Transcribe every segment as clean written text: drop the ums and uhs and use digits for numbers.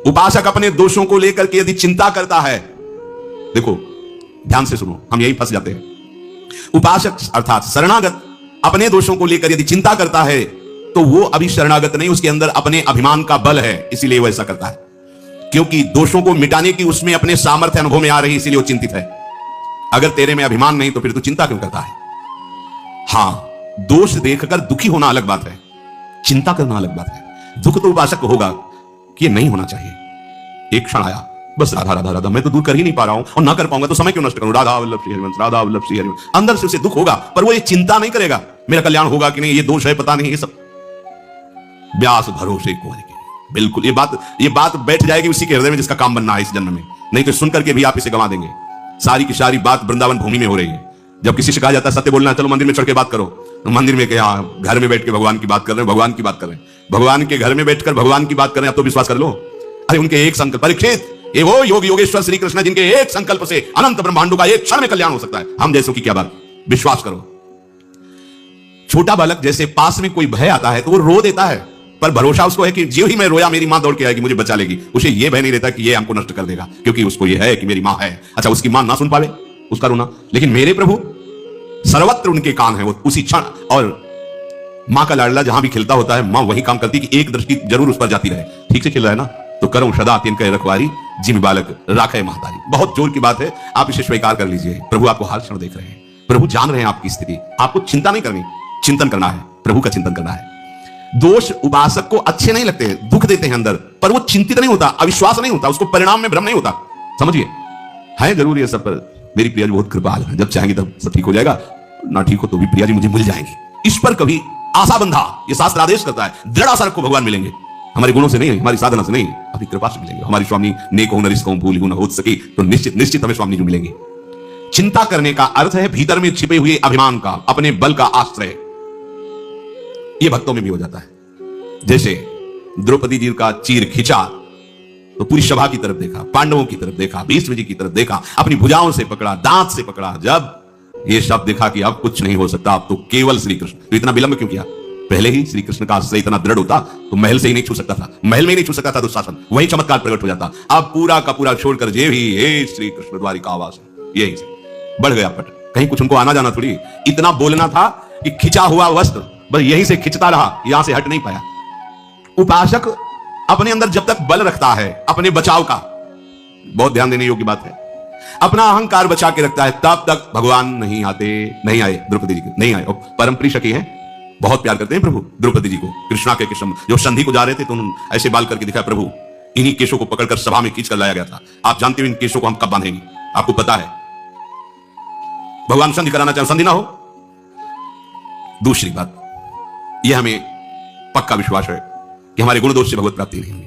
उपासक अपने दोषों को लेकर के यदि चिंता करता है, देखो ध्यान से सुनो, हम यही फंस जाते हैं। उपासक अर्थात शरणागत अपने दोषों को लेकर यदि चिंता करता है तो वो अभी शरणागत नहीं, उसके अंदर अपने अभिमान का बल है, इसीलिए वो ऐसा करता है। क्योंकि दोषों को मिटाने की उसमें अपने सामर्थ्य अनुभव में आ रही, इसीलिए वो चिंतित है। अगर तेरे में अभिमान नहीं तो फिर तू चिंता क्यों करता है? हां, दोष देखकर दुखी होना अलग बात है, चिंता करना अलग बात है। दुख तो उपासक को होगा कि ये नहीं होना चाहिए। एक क्षण आया, बस राधा राधा राधा, मैं तो दूर कर ही नहीं पा रहा हूं और ना कर पाऊंगा तो समय क्यों नष्ट करूं? राधा वल्लभ श्री हरिवंश, राधा वल्लभ श्री हरिवंश। अंदर से उसे दुख होगा, पर वो ये चिंता नहीं करेगा मेरा कल्याण होगा कि नहीं, ये दोष है पता नहीं, ये सब व्यास भरोसे को है। बिल्कुल ये बात बैठ जाएगी उसी के हृदय में जिसका काम बनना है इस जन्म में, नहीं तो सुन करके भी आप इसे गंवा देंगे। सारी की सारी बात वृंदावन भूमि में हो रही है। जब किसी से कहा जाता है सत्य बोलना है, चलो मंदिर में चढ़ के बात करो, तो मंदिर में क्या, घर में बैठ के भगवान की बात कर रहे हैं, भगवान की बात कर रहे हैं, भगवान के घर में बैठकर भगवान की बात कर रहे हैं, अब तो विश्वास कर लो। अरे उनके एक संकल्प, परीक्षित ये वो योग योगेश्वर श्री कृष्ण जिनके एक संकल्प से अनंत ब्रह्मांडों का एक क्षण में कल्याण हो सकता है। हम जैसों की क्या बात, विश्वास करो। छोटा बालक जैसे पास में कोई भय आता है तो वो रो देता है, पर भरोसा उसको है कि जो ही मैं रोया मेरी मां दौड़ के आएगी, मुझे बचा लेगी। उसे ये भय नहीं रहता कि ये हमको नष्ट कर देगा, क्योंकि उसको ये है कि मेरी मां है। अच्छा, उसकी मां ना सुन पावे उसका रोना, लेकिन मेरे प्रभु सर्वत्र उनके कान है, वो उसी क्षण। और मां का लाडला जहां भी खिलता होता है, मां वही काम करती कि एक दृष्टि जरूर उस पर जाती रहे, ठीक से खिल रहा है ना, तो करूं सदा तिनके रखवारी, जिम बालक राखे महतारी। बहुत जोर की बात है, आप इसे स्वीकार कर लीजिए। प्रभु आपको हर क्षण देख रहे हैं, प्रभु जान रहे हैं आपकी स्थिति। आपको चिंता नहीं करनी, चिंतन करना है, प्रभु का चिंतन करना है। दोष उपासक को अच्छे नहीं लगते, दुख देते हैं अंदर, पर वो चिंतित नहीं होता, अविश्वास नहीं होता, उसको परिणाम में भ्रम नहीं होता। समझिए, है जरूर ये सब, पर मेरी प्रिया जी बहुत कृपाल है, जब चाहेंगे तब सब ठीक हो जाएगा, ना ठीक हो तो भी प्रिया जी मुझे मिल जाएंगी। इस पर कभी आशा बंधा, ये शास्त्र आदेश करता है, दृढ़ आशा रखो भगवान मिलेंगे। हमारे गुणों से नहीं, हमारी साधना से नहीं, अपनी कृपा से मिलेंगे। हमारी स्वामी नेक हो नरिस को भूल हो न हो सके, तो निश्चित हमें स्वामी जी मिलेंगे। चिंता करने का अर्थ है भीतर में छिपे हुए अभिमान का, अपने बल का आश्रय। यह भक्तों में भी हो जाता है। जैसे द्रौपदी जी का चीर खींचा तो पूरी सभा की तरफ देखा, पांडवों की तरफ देखा, भीष्म जी की तरफ देखा, अपनी भुजाओं से पकड़ा, दांत से पकड़ा। जब ये शब्द देखा कि अब कुछ नहीं हो सकता, अब तो केवल श्री कृष्ण, तो इतना विलंब क्यों किया? पहले ही श्री कृष्ण का आश्रय इतना दृढ़ होता तो महल से ही नहीं छू सकता था, महल में ही नहीं छू सकता था दुशासन, वही चमत्कार प्रकट हो जाता। अब पूरा का पूरा छोड़कर जे भी हे श्री कृष्ण द्वारिका आवास, यही से बढ़ गया पट। कहीं कुछ उनको आना जाना थोड़ी, इतना बोलना था कि खिंचा हुआ वस्त्र बस यहीं से खिंचता रहा, यहां से हट नहीं पाया। उपासक अपने अंदर जब तक बल रखता है अपने बचाव का, बहुत ध्यान देने योग्य बात है, अपना अहंकार बचा के रखता है, तब तक भगवान नहीं आते। नहीं आए द्रौपदी जी नहीं आए। और परम प्रिय सखी हैं, बहुत प्यार करते हैं प्रभु द्रौपदी जी को। कृष्णा के कृष्ण जो संधि को जा रहे थे तो उन्होंने ऐसे बाल करके दिखाया, प्रभु इन्हीं केशों को पकड़कर सभा में खींच कर लाया गया था। आप जानते हो इन केशों को हम कब बांधेंगे, आपको पता है। भगवान संधि कराना चाहे संधि ना हो। दूसरी बात, यह हमें पक्का विश्वास है कि हमारे गुण दोष से भगवत प्राप्ति नहीं होगी।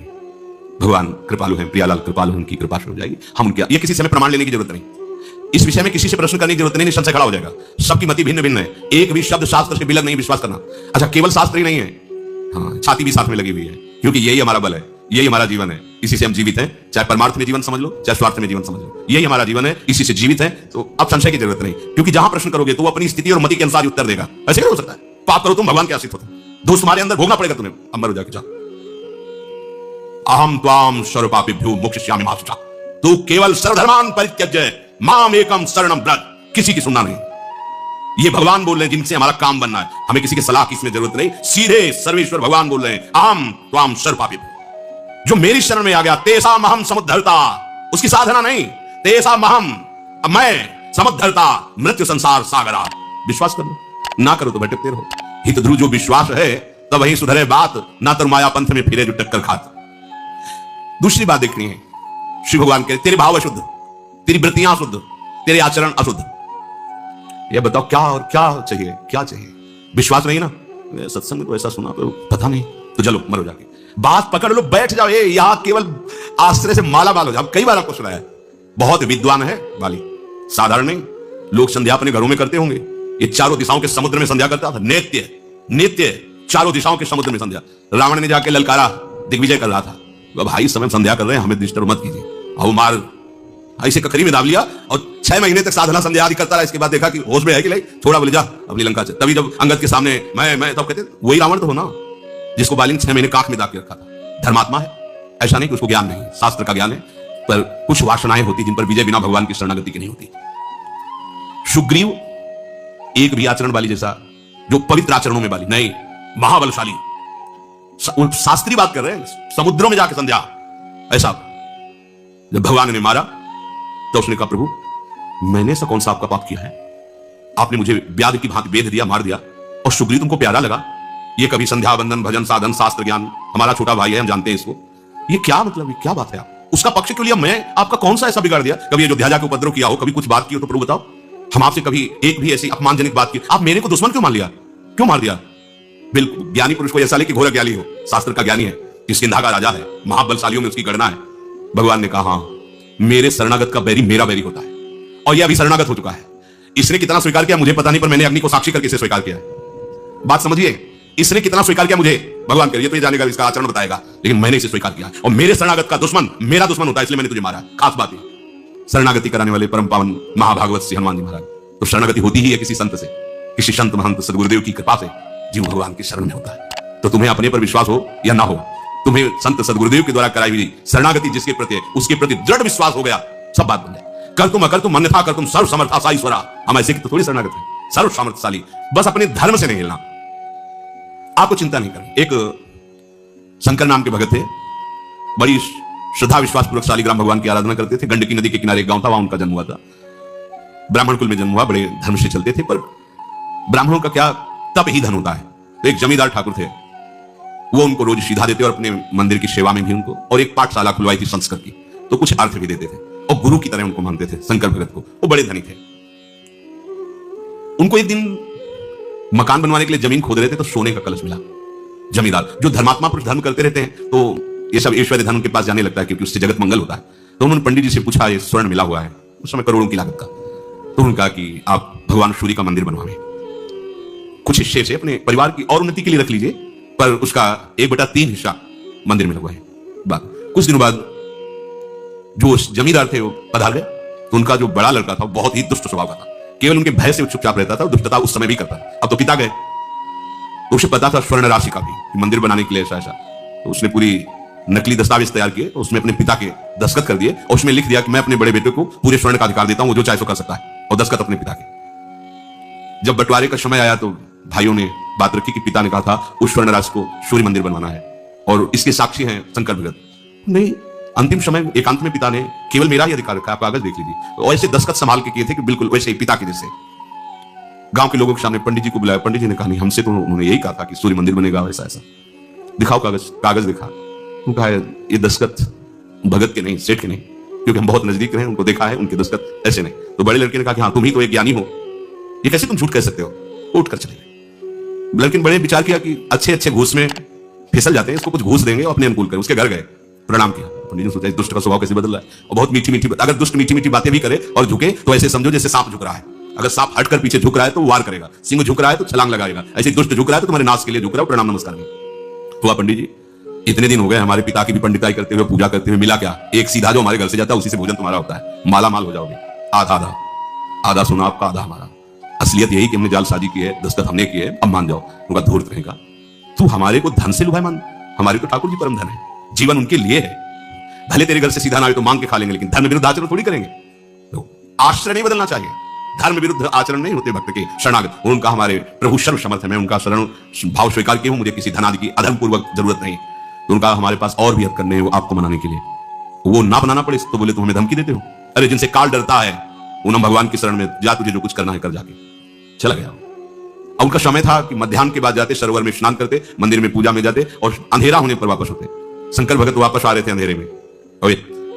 भगवान कृपालु हैं, प्रियालाल कृपालु, उनकी कृपा से हो जाएगी। हम उनके ये किसी से प्रमाण लेने की जरूरत नहीं, इस विषय में किसी से प्रश्न करने की जरूरत नहीं, निश्चय खड़ा हो जाएगा। सबकी मति भिन्न भिन्न है, एक भी शब्द शास्त्र से विलग नहीं विश्वास करना। अच्छा, केवल शास्त्र ही नहीं है, हाँ, छाती भी साथ में लगी हुई है, क्योंकि यही हमारा बल है, यही हमारा जीवन है, इसी से हम जीवित हैं। चाहे परमार्थ में जीवन समझ लो, चाहे स्वार्थ में जीवन समझ लो, यही हमारा जीवन है, इसी से जीवित है। तो अब संशय की जरूरत नहीं, क्योंकि जहां प्रश्न करोगे तो वो अपनी स्थिति और मति के अनुसार उत्तर देगा। ऐसे नहीं हो सकता है, पाप करो तुम भगवान के आश्रित होते, दोष तुम्हारे अंदर भोगना पड़ेगा तुम्हें। अब मरो जाके, जा अहम त्वाम सर्वपापेभ्यो मोक्षयिष्यामि मा शुचा। तू केवल सर्वधर्मान् परित्यज्य माम एकम शरणम व्रज। किसी की सुनना नहीं, ये भगवान बोल रहे हैं जिनसे हमारा काम बनना है, हमें किसी की सलाह की इसमें जरूरत नहीं। सीधे सर्वेश्वर भगवान बोल रहे हैं, अहम त्वाम सर्वपापेभ्यो। जो मेरी शरण में आ गया, तेसा महम समुद्धरता, उसकी साधना नहीं, तेसा महम, मैं समुद्धरता मृत्यु संसार सागरा। विश्वास कर लो, ना करो तो भटकते रहो। हित ध्रुव जो विश्वास है तब वही सुधरे बात, ना तो माया पंथ में फिरे जो टक्कर खात। दूसरी बात देखनी है, श्री भगवान के तेरे भाव अशुद्ध, तेरी वृत्तियां अशुद्ध, तेरे आचरण अशुद्ध। ये बताओ क्या और क्या चाहिए, क्या चाहिए? विश्वास नहीं ना, सत्संग में तो ऐसा सुना तो पता नहीं, तो चलो मरो जाके, बात पकड़ लो, बैठ जाओ। ये यहां केवल आश्रय से माला माल हो जाओ। कई बार आपको सुनाया, बहुत विद्वान है वाली, साधारण नहीं। लोग संध्या अपने घरों में करते होंगे, ये चारों दिशाओं के समुद्र में संध्या करता था, नित्य नित्य चारों दिशाओं के समुद्र में संध्या। रावण ने जाके ललकारा, दिग्विजय कर रहा था, भाई समय संध्या कर रहे हैं, हमें डिस्टर्ब मत कीजिए। अब मार ऐसे ककरी में दाब लिया और 6 महीने तक साधना संध्या आदि करता रहा। इसके बाद देखा कि होश में है कि नहीं, थोड़ा बोले जा अपनी लंका से। तभी जब अंगद के सामने मैं तब कहते वही रावण तो हो ना, जिसको बाली ने 6 महीने काख में दाब के रखा था। धर्मात्मा है, ऐसा नहीं कि उसको ज्ञान नहीं, शास्त्र का ज्ञान है, पर कुछ वासनाएं होती जिन पर विजय बिना भगवान की शरणागति की नहीं होती। सुग्रीव एक भी आचरण वाली जैसा, जो पवित्र आचरणों में वाली नहीं, महाबलशाली, शास्त्रीय बात कर रहे हैं, समुद्रों में जाके संध्या ऐसा। जब भगवान ने मारा तो उसने कहा, प्रभु मैंने ऐसा कौन सा आपका पाप किया है, आपने मुझे व्याध की भांति बेध दिया, मार दिया, और सुग्रीव तुमको प्यारा लगा? ये कभी संध्या बंदन भजन साधन शास्त्र ज्ञान, हमारा छोटा भाई है, हम जानते हैं इसको, ये क्या मतलब, ये क्या बात है? आप उसका पक्ष क्यों लिया? मैं आपका कौन सा ऐसा बिगाड़ दिया? कभी अयोध्या जाके उपद्रव किया हो, कभी कुछ बात की हो तो प्रभु बताओ, हम आपसे कभी एक भी ऐसी अपमानजनक बात की? आप मेरे को दुश्मन क्यों मान लिया, क्यों मार दिया? बिल्कुल ज्ञानी पुरुष को ऐसा ले कि घोर ज्ञानी हो, शास्त्र का ज्ञानी है, किष्किंधा का राजा है, महाबलशालियों में उसकी गणना है। भगवान ने कहा, हाँ मेरे शरणागत का बैरी मेरा बैरी होता है, और यह अभी शरणागत हो चुका है। इसने कितना स्वीकार किया मुझे पता नहीं, पर मैंने अग्नि को साक्षी करके इसे स्वीकार किया है। बात समझिए, इसने कितना स्वीकार किया मुझे भगवान करिए तो ये जानेगा, इसका आचरण बताएगा, लेकिन मैंने इसे स्वीकार किया, और मेरे शरणागत का दुश्मन मेरा दुश्मन होता है, इसलिए मैंने तुझे मारा। खास बात है, शरणागति कराने वाले परम पावन महाभागवत श्री हनुमान जी महाराज, तो शरणागति होती ही है किसी संत से, किसी संत महंत सदगुरुदेव की कृपा से जीव भगवान की शरण में होता है। तो तुम्हें अपने पर विश्वास हो या ना हो, तुम्हें संत सदगुरुदेव के द्वारा कराई हुई शरणागति जिसके प्रति, उसके प्रति दृढ़ विश्वास हो गया, सब बात बन जाए। कर तुम अकर तुम अन्यथा कर तुम सर्व समर्था सा ईश्वरा, हम ऐसे की तो थोड़ी शरणागत है, सर्व सामर्थ्यशाली, बस अपने धर्म से नहीं हिलना, आपको चिंता नहीं करनी। एक शंकर नाम के भगत थे, बड़ी श्रद्धा विश्वास पूर्वक शालिग्राम भगवान की आराधना करते थे। गंडकी नदी के किनारे एक गांव था, वहां उनका जन्म हुआ था, ब्राह्मण कुल में जन्म हुआ, बड़े धर्म से चलते थे, पर ब्राह्मणों का क्या तप ही धन होता है। तो एक जमींदार ठाकुर थे, वो उनको रोज सीधा देते और अपने मंदिर की सेवा में भी उनको, और एक पाठशाला खुलवाई थी संस्कृत की, तो कुछ अर्थ भी देते थे, और गुरु की तरह उनको मानते थे शंकर भगत को। वो बड़े धनी थे। उनको एक दिन मकान बनवाने के लिए जमीन खोद रहे थे, तो सोने का कलश मिला। जमींदार जो धर्मात्मा पुरुष धर्म करते रहते हैं, तो ये सब ऐश्वर्य धन उनके पास जाने लगता है, क्योंकि उससे जगत मंगल होता है। तो उन्होंने पंडित जी से पूछा, ये स्वर्ण मिला हुआ है, उस समय करोड़ों की लागत का। तो उन्होंने कहा कि आप भगवान सूर्य का मंदिर बनवाएं, कुछ हिस्से से अपने परिवार की और उन्नति के लिए रख लीजिए, पर उसका 1/3 हिस्सा मंदिर में लगवाएं। कुछ दिनों बाद जो जमींदार थे वो पधार गए, तो उनका जो बड़ा लड़का था वो बहुत ही दुष्ट स्वभाव का था, केवल उनके भय से चुपचाप रहता था, दुष्टता उस समय भी करता था। अब तो पिता गए, तो उसे पता था स्वर्ण राशि का भी, मंदिर बनाने के लिए ऐसा ऐसा, तो उसने पूरी नकली दस्तावेज तैयार किए, तो उसमें अपने पिता के दस्तखत कर दिए, और उसमें लिख दिया कि मैं अपने बड़े बेटे को पूरे स्वर्ण का अधिकार देता हूं, वो जो चाहे सो कर सकता है, और दस्तखत अपने पिता के। जब बंटवारे का समय आया तो भाइयों ने बात रखी कि पिता ने कहा था उस स्वर्ण राशि को सूर्य मंदिर बनवाना है, और इसके साक्षी हैं शंकर भगत। नहीं, अंतिम समय एकांत में पिता ने केवल मेरा ही अधिकार रखा, आप कागज देख लीजिए, और ऐसे दस्तखत संभाल के किए थे कि बिल्कुल वैसे ही पिता के जैसे। गांव के लोगों के सामने पंडित जी को बुलाया, पंडित जी ने कहा, नहीं हमसे तो उन्होंने यही कहा था कि सूर्य मंदिर बनेगा, ऐसा ऐसा, दिखाओ कागज। कागज दिखा, उन्होंने कहा ये दस्तखत भगत के नहीं, सेठ के नहीं, क्योंकि हम बहुत नजदीक रहे, उनको देखा है, उनके दस्तखत ऐसे नहीं। तो बड़े लड़के ने कहा कि हाँ तुम ही तो एक ज्ञानी हो, ये कैसे तुम झूठ कह सकते हो? उठ कर चले गए। लेकिन बड़े विचार किया कि अच्छे अच्छे घूस में फिसल जाते हैं, इसको कुछ घूस देंगे और अपने अनुकूल करें। उसके घर गए, प्रणाम किया। पंडित ने सोचा इस दुष्ट का स्वभाव कैसे बदल रहा है, और बहुत मीठी मीठी, अगर दुष्ट मीठी मीठी बातें भी करे और झुके तो ऐसे समझो जैसे सांप झुक रहा है। अगर सांप हटकर पीछे झुक रहा है तो वार करेगा, सिंह झुक रहा है तो छलांग लगाएगा, ऐसे दुष्ट झुक रहा है तो तुम्हारे नाश के लिए झुक रहा है, प्रणाम नमस्कार में। तो पंडित जी इतने दिन हो गए हमारे पिता की भी पंडिताई करते हुए, पूजा करते हुए, मिला क्या? एक सीधा जो हमारे घर से जाता है उसी से भोजन तुम्हारा होता है, माला माल हो जाओगे। आधा आधा, आधा सुना आपका, आधा हमारा। असलियत यही कि हमने जालसाजी की है, दस्तखत हमने की है, अब मान जाओ। उनका धूर्त रहेगा, तू हमारे को धन से लुभाए मान, हमारे तो ठाकुर जी परम धन है, जीवन उनके लिए है। भले तेरे घर से सीधा ना आए तो मांग के खा लेंगे, लेकिन धर्म विरुद्ध आचरण थोड़ी करेंगे। तो आश्रय नहीं बदलना चाहिए, धर्म विरुद्ध आचरण नहीं होते भक्त के शरणागत। उनका हमारे प्रभु सर्व समर्थ है, मैं उनका शरण भाव स्वीकार किया हूं, मुझे किसी धनादि की अधर्म पूर्वक जरूरत नहीं। तो उनका हमारे पास और भी हद करने हैं, वो आपको मनाने के लिए, वो ना बनाना पड़े तो बोले तुम हमें धमकी देते हो। अरे जिनसे काल डरता है उन्हें भगवान की शरण में जा, तुझे जो कुछ करना है कर, जाके चला गया। और उनका समय था कि मध्याह्न के बाद जाते, सरोवर में स्नान करते, मंदिर में पूजा में जाते, और अंधेरा होने पर वापस होते। शंकर भगत वापस आ रहे थे अंधेरे में, और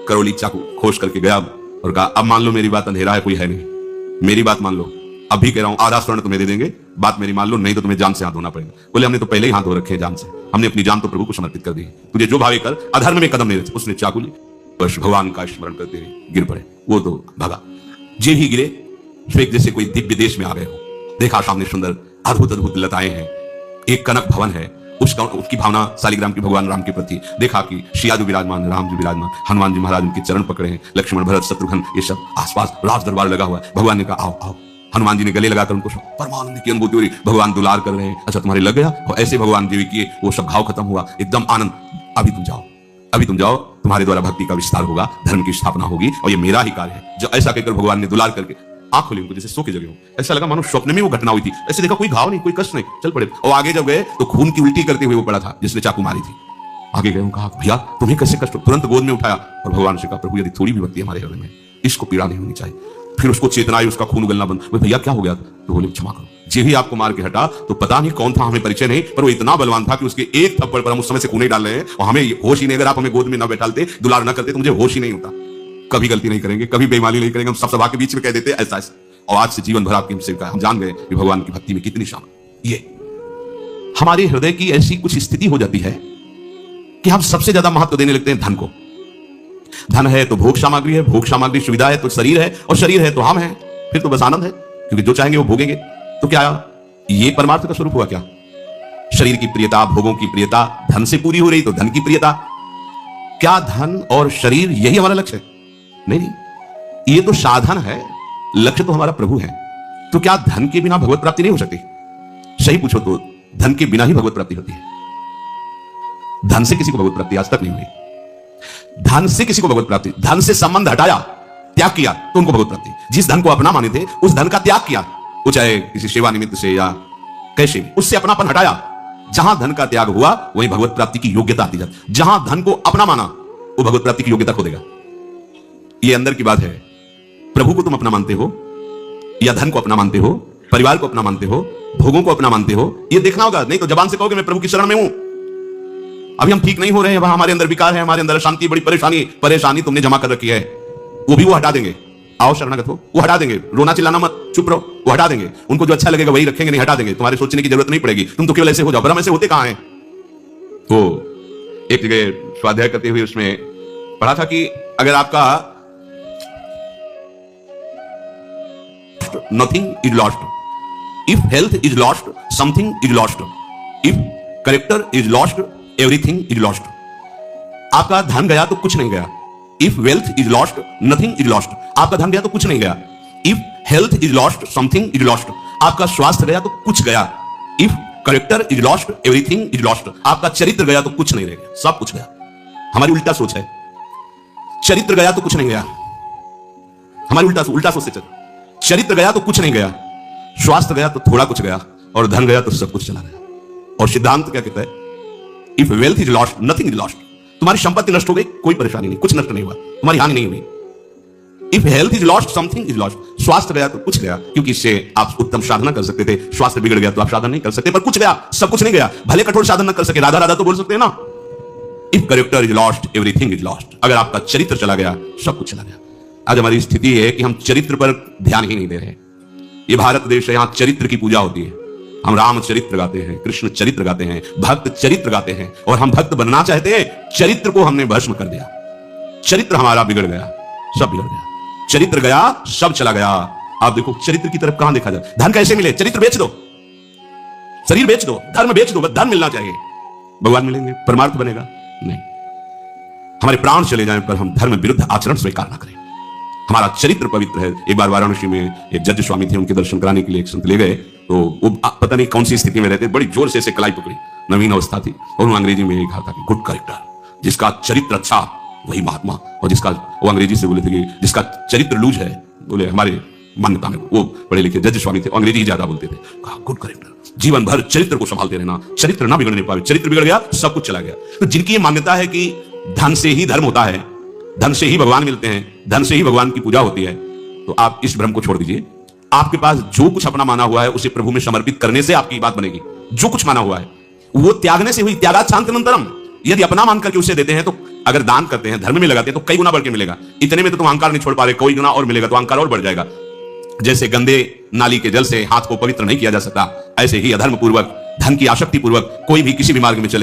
करोली चाकू खोज करके गया और कहा अब मान लो मेरी बात, अंधेरा है कोई है नहीं, मेरी बात मान लो, अभी कह रहा हूं आधा स्वर्ण तुम्हें दे देंगे, बात मेरी मान लो, नहीं तो तुम्हें जान से हाथ धोना पड़ेगा। बोले हमने तो पहले ही हाथ धो रखे हैं जान से, हमने अपनी जान तो प्रभु को समर्पित कर दी, तुझे जो भावे कर, अधर्म में कदम नहीं रखे। उसने चाकू ली, बस भगवान का स्मरण करते हुए गिर पड़े, वो तो भगा। जे भी गिरे श्वेक जैसे कोई दिव्य देश में आ गए हो। देखा सामने सुंदर अद्भुत अद्भुत लताएं हैं, एक कनक भवन है, उसकी भावना शालिग्राम की भगवान राम के प्रति। देखा कि सिया जो विराजमान, राम जी विराजमान, हनुमान जी महाराज उनके चरण पकड़े हैं, लक्ष्मण भरत शत्रुघ्न, ये सब आसपास राज दरबार लगा हुआ है। भगवान ने कहा आओ आओ, हनुमान जी ने गले लगाकर उनको परमानंद की अनुभूति हो रही, भगवान दुलार कर रहे हैं। अच्छा तुम्हारे लग गया, और ऐसे भगवान जी किए, वो सब घाव खत्म हुआ, एकदम आनंद, अभी तुम जाओ। अभी तुम जाओ, तुम्हारे द्वारा भक्ति का विस्तार होगा, धर्म की स्थापना होगी, और ये मेरा ही कार्य है। जो ऐसा कहकर भगवान ने दुलार करके आंख खोली उनको, जैसे सो के जगह हो। ऐसा लगा मानो स्वप्न में वो घटना हुई थी। ऐसे देखा कोई घाव नहीं, कोई कष्ट नहीं, चल पड़े। और आगे जब गए तो खून की उल्टी करते हुए वो पड़ा था जिसने चाकू मारी थी। आगे गए, कहा भैया तुम्हें कैसे कष्ट हो? तुरंत गोद में उठाया और भगवान से कहा प्रभु यदि थोड़ी भी भक्ति हमारे हृदय में, इसको पीड़ा नहीं होनी चाहिए। फिर उसको चेतना आई, उसका खून उगलना बंद। भैया क्या हो गया? तो बोले क्षमा करो, जे ही आपको मार के हटा तो पता नहीं कौन था, हमें परिचय नहीं, पर वो इतना बलवान था कि उसके एक थप्पड़ पर हम उस समय से खून नहीं डाल रहे हैं और हमें होश ही नहीं। अगर आप हमें गोद में न बैठालते, दुलार न करते तो मुझे होश ही नहीं होता। कभी गलती नहीं करेंगे, कभी बेईमानी नहीं करेंगे, हम सब सभा के बीच में कह देते ऐसा ऐसा। और आज से जीवन भर आपकी सेवा, हम जान गए कि भगवान की भक्ति में कितनी शान। ये हमारे हृदय की ऐसी कुछ स्थिति हो जाती है कि हम सबसे ज्यादा महत्व देने लगते हैं धन को। धन है तो भोग सामग्री है, भोग सामग्री सुविधा है तो शरीर है, और शरीर है तो हम हैं। फिर तो बस आनंद है, क्योंकि जो चाहेंगे वो भोगेंगे। तो क्या ये परमार्थ का स्वरूप हुआ? क्या शरीर की प्रियता, भोगों की प्रियता धन से पूरी हो रही तो धन की प्रियता? क्या धन और शरीर यही हमारा लक्ष्य है? नहीं, ये तो साधन है, लक्ष्य तो हमारा प्रभु है। तो क्या धन के बिना भगवत प्राप्ति नहीं हो सकती? सही पूछो तो धन के बिना ही भगवत प्राप्ति होती है। धन से किसी को भगवत प्राप्ति आज तक नहीं हुई। धन से किसी को भगवत प्राप्ति, धन से संबंध हटाया, त्याग किया तो उनको भगवत प्राप्ति। जिस धन को अपना माने थे उस धन का त्याग किया, वो चाहे किसी सेवा निमित्त से या कैसे भी, उससे अपनापन हटाया। जहां धन का त्याग हुआ वहीं भगवत प्राप्ति की योग्यता आती जाती। जहां धन को अपना माना वो भगवत प्राप्ति की योग्यता खो देगा। ये अंदर की बात है। प्रभु को तुम अपना मानते हो या धन को अपना मानते हो, परिवार को अपना मानते हो, भोगों को अपना मानते हो, ये देखना होगा। नहीं तो जबान से कहोगे मैं प्रभु की शरण में हूं। अभी हम ठीक नहीं हो रहे हैं, वहां हमारे अंदर विकार है, हमारे अंदर अशांति, बड़ी परेशानी तुमने जमा कर रखी है, वो भी वो हटा देंगे। आओ शरणागत हो, वो हटा देंगे। रोना चिल्लाना मत, चुप रहो, वो हटा देंगे। उनको जो अच्छा लगेगा वही रखेंगे, नहीं हटा देंगे। तुम्हारे सोचने की जरूरत नहीं पड़ेगी, तुम तो केवल ऐसे हो जाओ। पर हम ऐसे होते कहां हैं? तो एक जगह स्वाध्याय करते हुए उसमें पढ़ा था कि अगर आपका nothing is lost, if health is lost something is lost, if character is lost everything is lost। आपका धन गया तो कुछ नहीं गया। If wealth is lost nothing is lost। आपका धन गया तो कुछ नहीं गया। If health is lost something is lost। आपका स्वास्थ्य गया तो कुछ गया। If character is lost everything is lost। आपका चरित्र गया तो कुछ नहीं रह गया, सब कुछ गया। हमारी उल्टा सोच है, चरित्र गया तो कुछ नहीं गया। हमारी उल्टा सोच से चल, चरित्र गया तो कुछ नहीं गया, स्वास्थ्य गया तो थोड़ा कुछ गया, और धन गया तो सब कुछ चला गया। और सिद्धांत क्या कहता है? If wealth is lost nothing is lost. तुम्हारी संपत्ति नष्ट हो गई, कोई परेशानी नहीं, कुछ नष्ट नहीं हुआ, तुम्हारी हानि नहीं हुई। If health is lost something is lost. स्वास्थ्य गया तो कुछ गया, क्योंकि इससे आप उत्तम साधना कर सकते थे। स्वास्थ्य बिगड़ गया तो आप साधना नहीं कर सकते, पर कुछ गया, सब कुछ नहीं गया। भले कठोर साधन न कर सके, राधा राधा तो बोल सकते हैं ना। If character is lost everything is lost. अगर आपका चरित्र चला गया सब कुछ चला गया। आज हमारी स्थिति है कि हम चरित्र पर ध्यान ही नहीं दे रहे। ये भारत देश है, यहां चरित्र की पूजा होती है। हम राम चरित्र गाते हैं, कृष्ण चरित्र गाते हैं, भक्त चरित्र गाते हैं, और हम भक्त बनना चाहते हैं। चरित्र को हमने भस्म कर दिया। चरित्र हमारा बिगड़ गया, सब बिगड़ गया। चरित्र गया, सब चला गया। आप देखो चरित्र की तरफ कहां देखा जाए। धन कैसे मिले? चरित्र बेच दो, शरीर बेच दो, धर्म बेच दो, धन मिलना चाहिए। भगवान मिलेंगे, परमार्थ बनेगा? नहीं। हमारे प्राण चले जाएं पर हम धर्म विरुद्ध आचरण स्वीकार ना करें। हमारा चरित्र पवित्र है। एक बार वाराणसी में एक जज स्वामी थे, उनके दर्शन कराने के लिए एक संत ले गए, तो वो पता नहीं कौन सी स्थिति में रहते, बड़ी जोर से ऐसे कलाई पकड़ी, नवीन अवस्था थी, और उन्होंने अंग्रेजी में कहा था कि गुड कैरेक्टर, जिसका चरित्र अच्छा वही महात्मा। और जिसका, वो अंग्रेजी से बोले थे कि जिसका चरित्र लूज है, बोले हमारे मान्यता में, वो पढ़े लिखे जज स्वामी थे, अंग्रेजी ही ज्यादा बोलते थे। कहा गुड कैरेक्टर, जीवन भर चरित्र को संभालते रहना, चरित्र ना बिगड़ने पावे। चरित्र बिगड़ गया सब कुछ चला गया। तो जिनकी ये मान्यता है कि धन से ही धर्म होता है, धन से ही भगवान मिलते हैं, धन से ही भगवान की पूजा होती है, तो आप इस भ्रम को छोड़ दीजिए। आपके पास जो कुछ अपना माना हुआ है उसे प्रभु में समर्पित करने से आपकी बात बनेगी। जो कुछ माना हुआ है वो त्यागने से हुई। त्यागात् शान्तिरनन्तरम्। यदि अपना मान करके उसे देते हैं, तो अगर दान करते हैं, धर्म में लगाते हैं, तो कई गुना बढ़ के मिलेगा। इतने में तो तुम अहंकार नहीं छोड़ पा रहे, कोई गुना और मिलेगा तो अहंकार और बढ़ जाएगा। जैसे गंदे नाली के जल से हाथ को पवित्र नहीं किया जा सकता, ऐसे ही अधर्म पूर्वक, धन की आसक्ति पूर्वक कोई भी किसी भी मार्ग में चले